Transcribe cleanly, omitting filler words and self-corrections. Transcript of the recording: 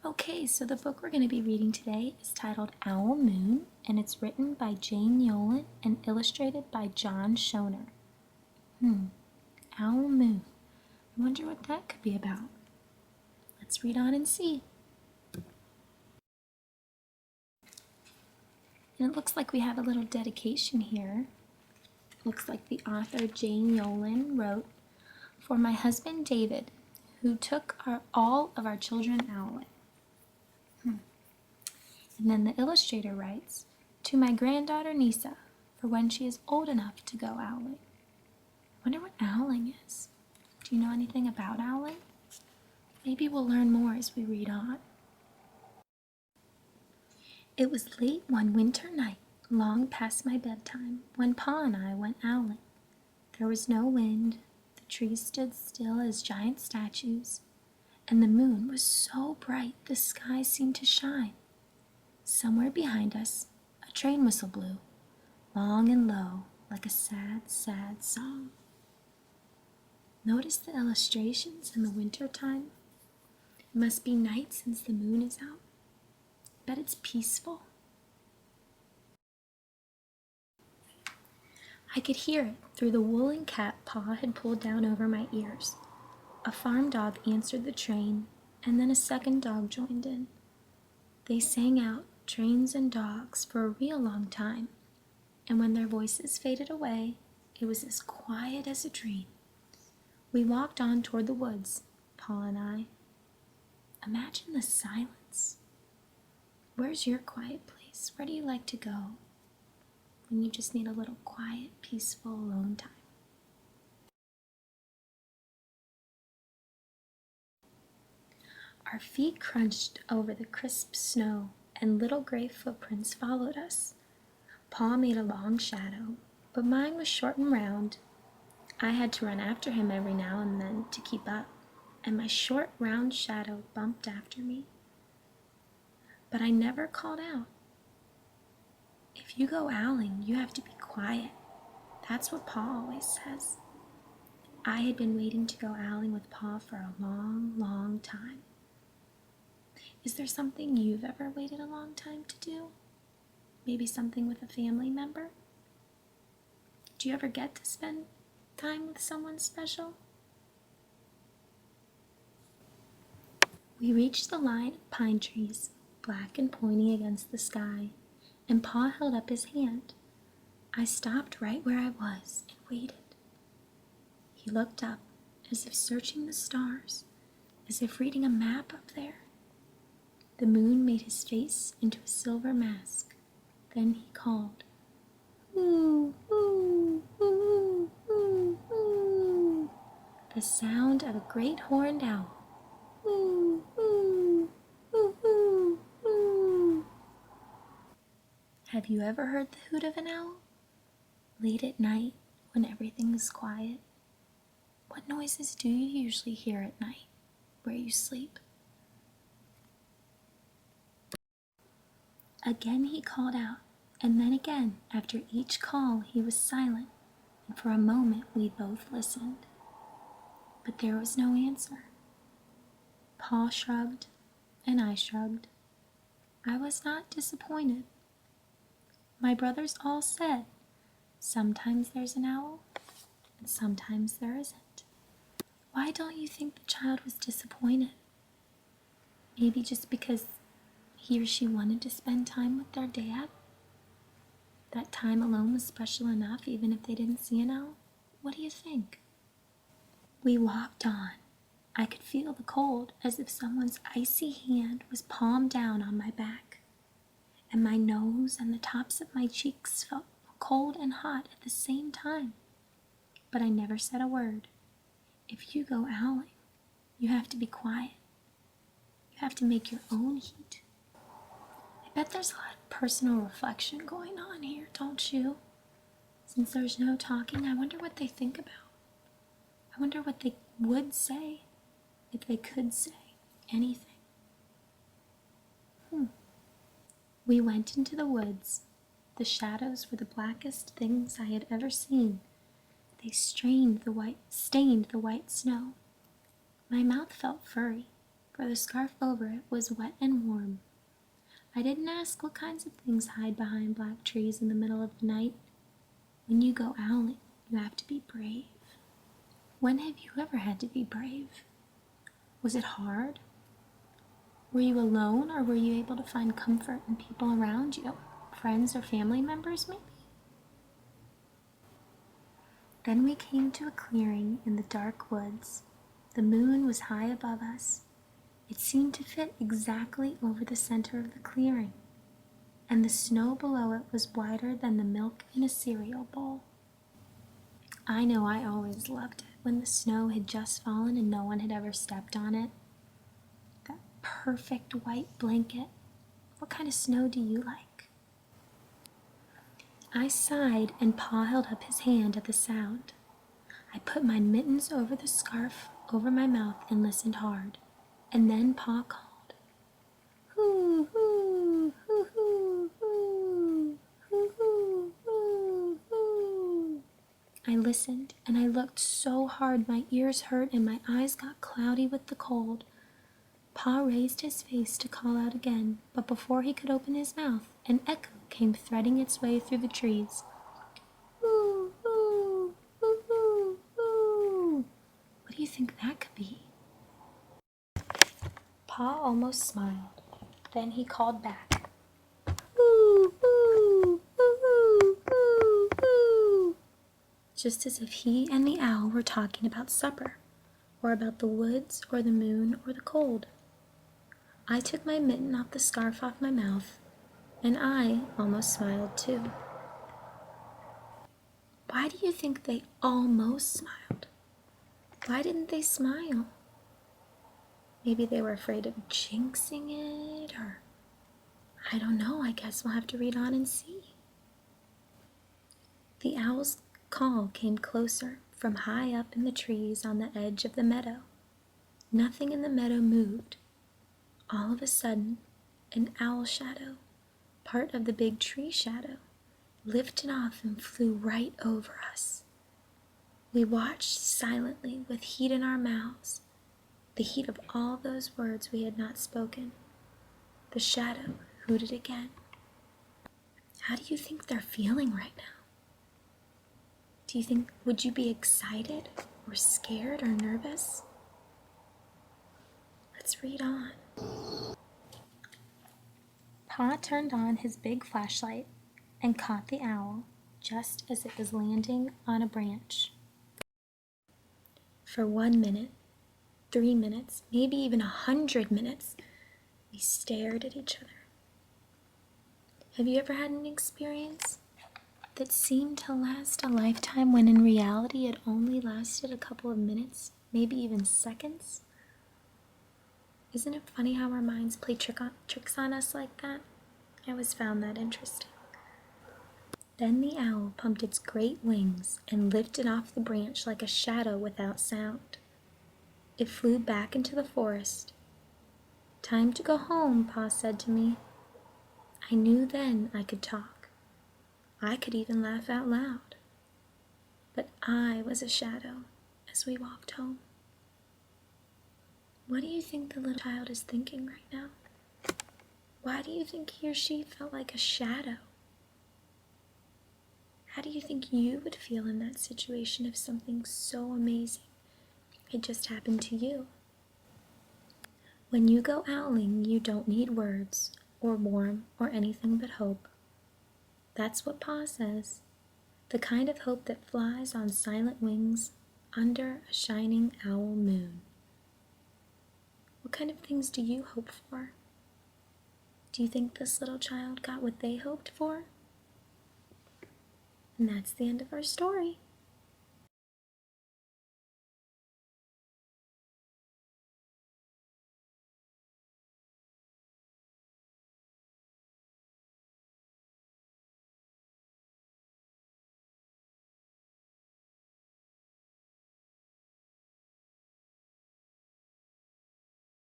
Okay, so the book we're going to be reading today is titled Owl Moon, and it's written by Jane Yolen and illustrated by John Schoner. Owl Moon. I wonder what that could be about. Let's read on and see. And it looks like we have a little dedication here. Looks like the author Jane Yolen wrote, "For my husband David, who took all of our children owling." And then the illustrator writes, "To my granddaughter Nisa, for when she is old enough to go owling." I wonder what owling is. Do you know anything about owling? Maybe we'll learn more as we read on. It was late one winter night, long past my bedtime, when Pa and I went owling. There was no wind, the trees stood still as giant statues, and the moon was so bright the sky seemed to shine. Somewhere behind us, a train whistle blew, long and low, like a sad, sad song. Notice the illustrations in the winter time? It must be night since the moon is out. Bet it's peaceful. I could hear it through the woolen cap Pa had pulled down over my ears. A farm dog answered the train, and then a second dog joined in. They sang out, trains and dogs, for a real long time, and when their voices faded away, it was as quiet as a dream. We walked on toward the woods, Pa and I. Imagine the silence. Where's your quiet place? Where do you like to go when you just need a little quiet, peaceful, alone time? Our feet crunched over the crisp snow, and little gray footprints followed us. Pa made a long shadow, but mine was short and round. I had to run after him every now and then to keep up, and my short, round shadow bumped after me. But I never called out. If you go owling, you have to be quiet. That's what Pa always says. I had been waiting to go owling with Pa for a long, long time. Is there something you've ever waited a long time to do? Maybe something with a family member? Do you ever get to spend time with someone special? We reached the line of pine trees, black and pointy against the sky, and Pa held up his hand. I stopped right where I was and waited. He looked up, as if searching the stars, as if reading a map up there. The moon made his face into a silver mask. Then he called, "Ooh, ooh, ooh, ooh, ooh," the sound of a great horned owl. Ooh, ooh, ooh, ooh, ooh. Have you ever heard the hoot of an owl? Late at night, when everything is quiet? What noises do you usually hear at night, where you sleep? Again he called out, and then again, after each call, he was silent, and for a moment we both listened. But there was no answer. Pa shrugged, and I shrugged. I was not disappointed. My brothers all said, sometimes there's an owl, and sometimes there isn't. Why don't you think the child was disappointed? Maybe just because he or she wanted to spend time with their dad? That time alone was special enough, even if they didn't see an owl? What do you think? We walked on. I could feel the cold, as if someone's icy hand was palmed down on my back, and my nose and the tops of my cheeks felt cold and hot at the same time. But I never said a word. If you go owling, you have to be quiet. You have to make your own heat. I bet there's a lot of personal reflection going on here, don't you? Since there's no talking, I wonder what they think about. I wonder what they would say if they could say anything. We went into the woods. The shadows were the blackest things I had ever seen. They stained the white snow. My mouth felt furry, for the scarf over it was wet and warm. I didn't ask what kinds of things hide behind black trees in the middle of the night. When you go owling, you have to be brave. When have you ever had to be brave? Was it hard? Were you alone, or were you able to find comfort in people around you? Friends or family members, maybe? Then we came to a clearing in the dark woods. The moon was high above us. It seemed to fit exactly over the center of the clearing, and the snow below it was wider than the milk in a cereal bowl. I know I always loved it when the snow had just fallen and no one had ever stepped on it. That perfect white blanket. What kind of snow do you like? I sighed, and Pa held up his hand at the sound. I put my mittens over the scarf over my mouth and listened hard. And then Pa called, "Hoo, hoo, hoo, hoo, hoo, hoo, hoo, hoo, hoo." I listened, and I looked so hard my ears hurt and my eyes got cloudy with the cold. Pa raised his face to call out again, but before he could open his mouth, an echo came threading its way through the trees. "Hoo, hoo, hoo, hoo, hoo." What do you think that could be? Pa almost smiled. Then he called back, "Hoo, hoo, hoo, hoo, hoo, hoo," just as if he and the owl were talking about supper, or about the woods, or the moon, or the cold. I took my mitten off the scarf off my mouth, and I almost smiled too. Why do you think they almost smiled? Why didn't they smile? Maybe they were afraid of jinxing it, or I don't know. I guess we'll have to read on and see. The owl's call came closer from high up in the trees on the edge of the meadow. Nothing in the meadow moved. All of a sudden, an owl shadow, part of the big tree shadow, lifted off and flew right over us. We watched silently with heat in our mouths, the heat of all those words we had not spoken. The shadow hooted again. How do you think they're feeling right now? Do you think, would you be excited or scared or nervous? Let's read on. Pa turned on his big flashlight and caught the owl just as it was landing on a branch. For 1 minute, 3 minutes, maybe even 100 minutes, we stared at each other. Have you ever had an experience that seemed to last a lifetime when in reality it only lasted a couple of minutes, maybe even seconds? Isn't it funny how our minds play tricks on us like that? I always found that interesting. Then the owl pumped its great wings and lifted off the branch like a shadow without sound. It flew back into the forest. "Time to go home," Pa said to me. I knew then I could talk. I could even laugh out loud. But I was a shadow as we walked home. What do you think the little child is thinking right now? Why do you think he or she felt like a shadow? How do you think you would feel in that situation if something so amazing had just happened to you? When you go owling, you don't need words, or warm, or anything but hope. That's what Pa says. The kind of hope that flies on silent wings under a shining owl moon. What kind of things do you hope for? Do you think this little child got what they hoped for? And that's the end of our story.